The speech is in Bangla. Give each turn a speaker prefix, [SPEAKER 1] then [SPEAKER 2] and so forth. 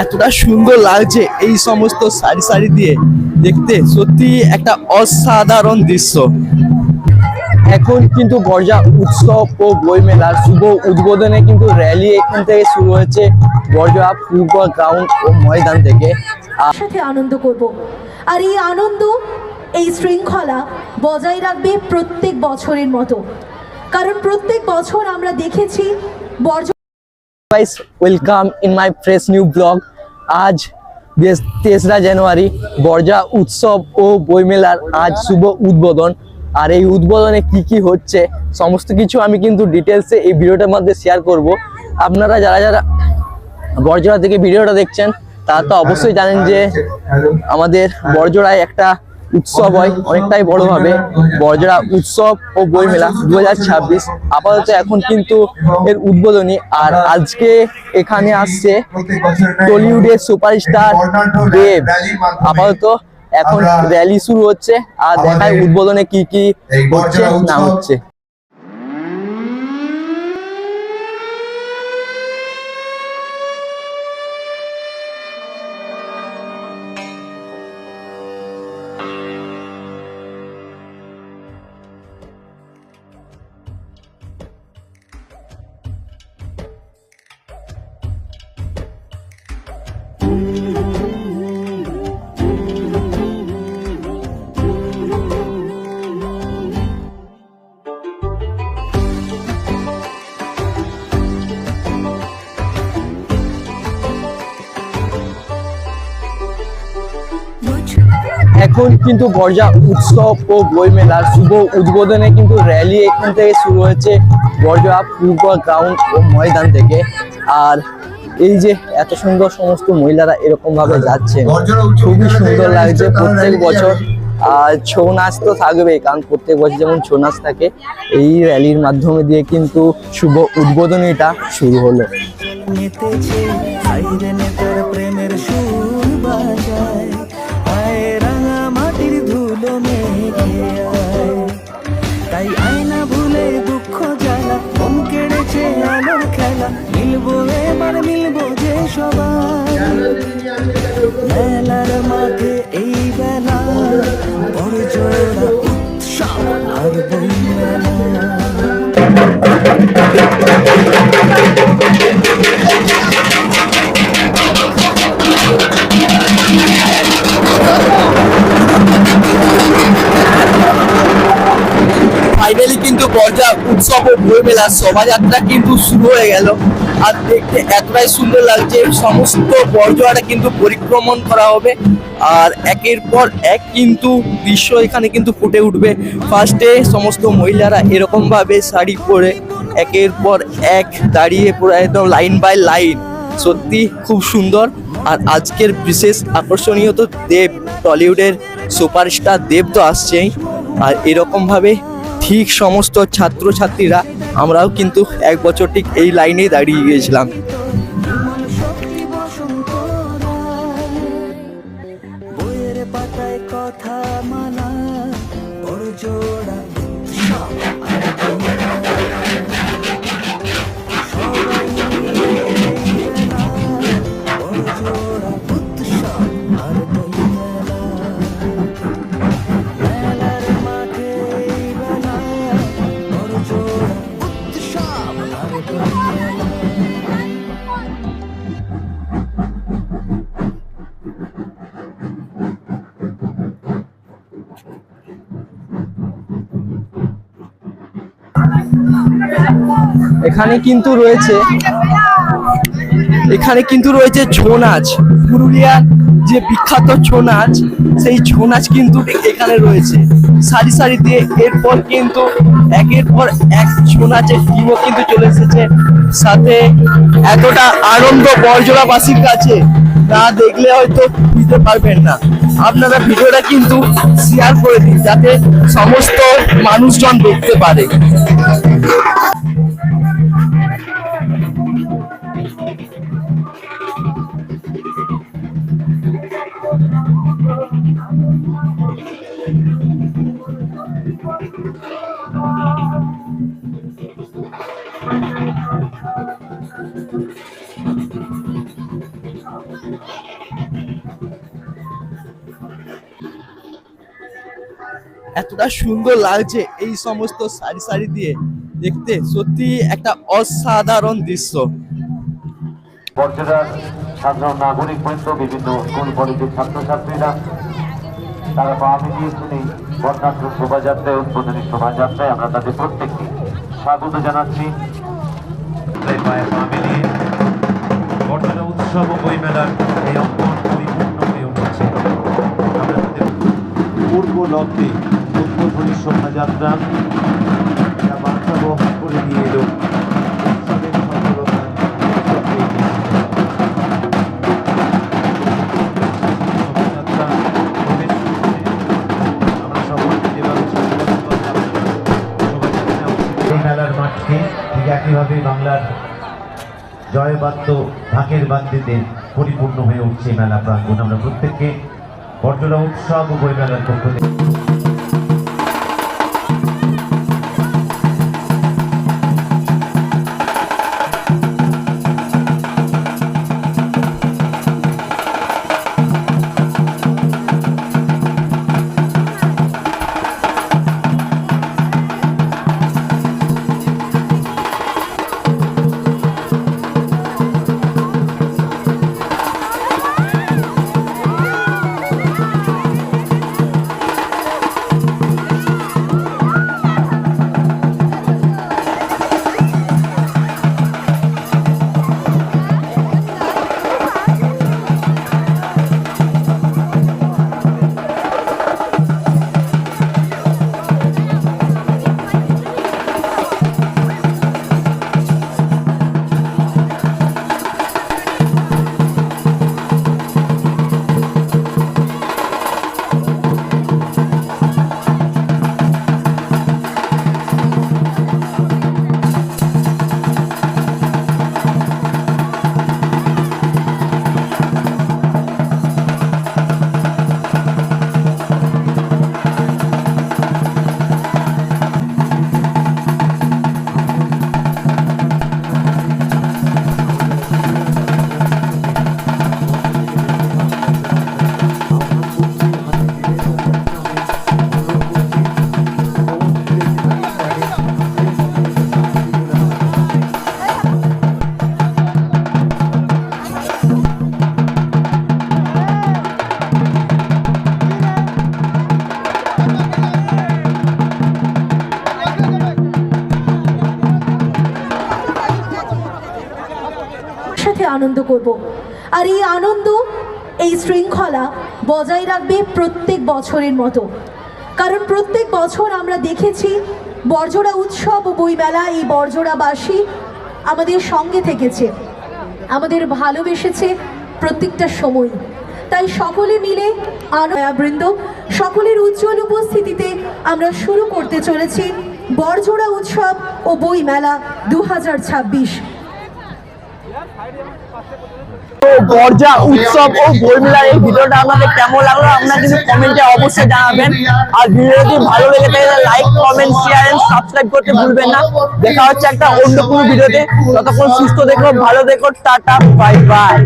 [SPEAKER 1] এতটা সুন্দর লাগছে এই সমস্ত সারি সারি দিয়ে দেখতে, সত্যি একটা অসাধারণ দৃশ্য। এখন কিন্তু গর্জা উৎসব ও বইমেলার শুভ উদ্বোধনে কিন্তু র্যালি এখান থেকে শুরু হয়েছে গর্জা ফুটবল গ্রাউন্ড ও ময়দান থেকে।
[SPEAKER 2] সাথে আনন্দ করব, আর এই আনন্দ, এই শৃঙ্খলা বজায় রাখবে প্রত্যেক বছরের মতো, কারণ প্রত্যেক বছর আমরা দেখেছি
[SPEAKER 1] guys, welcome in my fresh new blog. আজ 3রা জানুয়ারি গর্জা উৎসব ও বইমেলার আজ শুভ উদ্বোধন। আর এই উদ্বোধনে কি কি হচ্ছে সমস্ত কিছু আমি কিন্তু ডিটেলসে এই ভিডিওটার মধ্যে শেয়ার করব। আপনারা যারা যারা বড়জোড়া থেকে ভিডিওটা দেখছেন তারা তো অবশ্যই জানেন যে আমাদের বড়জোড়ায় একটা উৎসব হয় অনেকটাই বড়ভাবে, বড়জোড়া উৎসব ও বইমেলা 2026। আপাতত এখন কিন্তু এর উদ্বোধনী। আর আজকে এখানে আসছে টলিউডের সুপারস্টার দেব। আপাতত এখন র্যালি শুরু হচ্ছে, আর দেখায় উদ্বোধনে কি কি হচ্ছে না হচ্ছে। এখন কিন্তু গর্জা উৎসব ও বইমেলার শুভ উদ্বোধনে কিন্তু র্যালি এখান থেকে শুরু হয়েছে গর্জা ফুটবল গ্রাউন্ড ও ময়দান থেকে। আর এই যে এত সুন্দর সমস্ত মহিলারা এরকম ভাবে যাচ্ছে, খুবই সুন্দর লাগছে। প্রত্যেক বছর আর ছৌ নাচ তো থাকবেই, কারণ প্রত্যেক বছর যেমন ছৌ নাচ থাকে, এই র্যালির মাধ্যমে দিয়ে কিন্তু শুভ উদ্বোধনীটা শুরু হলো।
[SPEAKER 3] প্রেমের সুর বাজায়, রাঙা মাটির ধুলো মেখে আয়, তাই আয়না ভুলে দুঃখ জ্বালা, মন কেড়েছে আলোর খেলা, মিলবো এবার মিলবো যে সবাই, মেলার মাঠে এই বেলা বড় জোড়া উৎসব আর বইমেলা।
[SPEAKER 1] ফাইনালি কিন্তু গর্জা উৎসব ও বইমেলার শোভাযাত্রা কিন্তু শুরু হয়ে গেল। আর দেখতে এতটাই সুন্দর লাগছে, সমস্ত বর্জয়াটা কিন্তু পরিক্রমণ করা হবে। আর একের পর এক কিন্তু দৃশ্য এখানে কিন্তু ফুটে উঠবে। ফার্স্টে সমস্ত মহিলারা এরকম ভাবে শাড়ি পরে একের পর এক দাঁড়িয়ে পুরো একদম লাইন বাই লাইন, সত্যি খুব সুন্দর। আর আজকের বিশেষ আকর্ষণীয় তো দেব, টলিউডের সুপারস্টার দেব তো আসছেই। আর এরকম ভাবে ঠিক সমস্ত ছাত্রছাত্রীরা আমরাও কিন্তু এক বছর ঠিক এই লাইনেই দাঁড়িয়ে গিয়েছিলাম।
[SPEAKER 3] বইয়ের পাতায় কথা মানা, বড় জোড়া
[SPEAKER 1] এখানে কিন্তু রয়েছে ছৌ নাচ, পুরুলিয়ার যে বিখ্যাত ছৌ নাচ, সেই ছৌ নাচ কিন্তু এখানে রয়েছে সারি সারি দিয়ে। এরপর কিন্তু একের পর এক ছৌ নাচের টিমও কিন্তু চলে এসেছে সাথে। এতটা আনন্দ বড়জোড়াবাসীর কাছে না দেখলে হয়তো বুঝতে পারবেন না। আপনারা ভিডিওটা কিন্তু শেয়ার করে দিন যাতে সমস্ত মানুষজন দেখতে পারে। এতটা সুন্দর লাগছে এই সমস্ত সারি সারি দিয়ে দেখতে, সত্যি একটা অসাধারণ দৃশ্য।
[SPEAKER 4] বর্জরার সাধারণ নাগরিক বৃন্দ, বিভিন্ন স্কুল কলেজের ছাত্রছাত্রীরা তারা পা মিলিয়েছেন এই বর্ণাঢ্য শোভাযাত্রায়, উদ্বোধনী শোভাযাত্রায়। আমরা তাদের প্রত্যেককে স্বাগত জানাচ্ছি। পায়ে পা মিলিয়ে বর্জরা উৎসব ও বইমেলার এই অঙ্কন পরিপূর্ণ হয়ে উঠেছে। আমরা তাদের পূর্ব লব্ধে উদ্বোধনী শোভাযাত্রা যা বার্তা বহন করে নিয়ে এলো উৎসবের সফলতা। মেলার মাঠকে ঠিক একইভাবে বাংলার জয়বাদ্য ঢাকের বাদ্যেতে পরিপূর্ণ হয়ে উঠছে মেলা প্রাঙ্গণ। আমরা প্রত্যেককে বর্জরা উৎসব ও বইমেলার পক্ষ থেকে
[SPEAKER 2] সাথে আনন্দ করব। আর এই আনন্দ, এই শৃঙ্খলা বজায় রাখবে প্রত্যেক বছরের মতো। কারণ প্রত্যেক বছর আমরা দেখেছি বর্জরা উৎসব ও বইমেলা, এই বর্জরাবাসী আমাদের সঙ্গে থেকেছে, আমাদের ভালোবেসেছে প্রত্যেকটা সময়। তাই সকলে মিলে বৃন্দ সকলের উজ্জ্বল উপস্থিতিতে আমরা শুরু করতে চলেছি বর্জরা উৎসব ও বইমেলা 2026।
[SPEAKER 1] তো বর্জা উৎসব ও বইমেলার এই ভিডিওটা আপনাদের কেমন লাগলো আপনারা কিন্তু কমেন্টে অবশ্যই জানাবেন। আর ভিডিও যদি ভালো লেগে থাকে like, comment, share and subscribe করতে ভুলবেন না। দেখা হচ্ছে একটা অন্য কোনো ভিডিওতে। ততক্ষণ সুস্থ দেখো, ভালো দেখো, টাটা, বাই বাই।